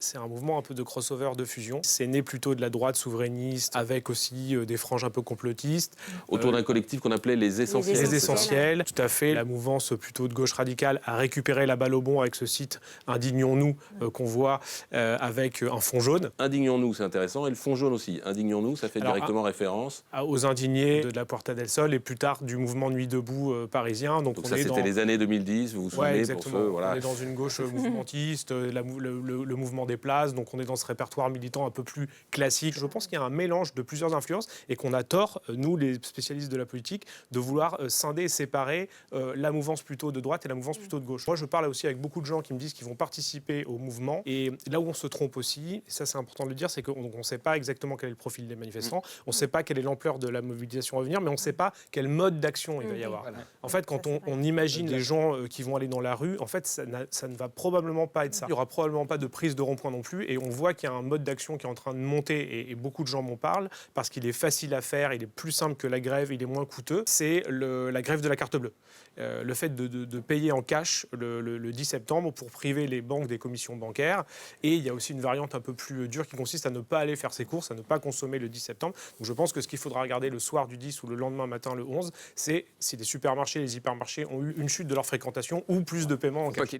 C'est un mouvement un peu de crossover, de fusion. C'est né plutôt de la droite souverainiste, avec aussi des franges un peu complotistes. Autour d'un collectif qu'on appelait les Essentiels. Les Essentiels, tout à fait. La mouvance plutôt de gauche radicale a récupéré la balle au bond avec ce site Indignons-nous qu'on voit avec un fond jaune. Indignons-nous, c'est intéressant. Et le fond jaune aussi. Indignons-nous, ça fait directement référence aux indignés de la Puerta del Sol et plus tard du mouvement Nuit debout parisien. Donc ça, c'était les années 2010, vous vous souvenez, exactement. pour ceux, voilà. On est dans une gauche mouvementiste, le mouvement des places, donc on est dans ce répertoire militant un peu plus classique. Je pense qu'il y a un mélange de plusieurs influences et qu'on a tort, nous les spécialistes de la politique, de vouloir scinder et séparer la mouvance plutôt de droite et la mouvance plutôt de gauche. Moi, je parle aussi avec beaucoup de gens qui me disent qu'ils vont participer au mouvement, et là où on se trompe aussi, et ça c'est important de le dire, c'est qu'on ne sait pas exactement quel est le profil des manifestants, on ne sait pas quelle est l'ampleur de la mobilisation à venir, mais on ne sait pas quel mode d'action il va y avoir. Voilà. En fait, quand on imagine les gens qui vont aller dans la rue, en fait, ça ne va probablement pas être ça. Il n'y aura probablement pas de prise de rond-point non plus, et on voit qu'il y a un mode d'action qui est en train de monter, et beaucoup de gens m'en parlent, parce qu'il est facile à faire, il est plus simple que la grève, il est moins coûteux, c'est la grève de la carte bleue. Le fait de payer en cash le 10 septembre pour priver les banques des commissions bancaires. Et il y a aussi une variante un peu plus dure qui consiste à ne pas aller faire ses courses, à ne pas consommer le 10 septembre. Donc je pense que ce qu'il faudra regarder le soir du 10 ou le lendemain matin le 11, c'est si les supermarchés, les hypermarchés ont eu une chute de leur fréquentation ou plus de paiements en cash.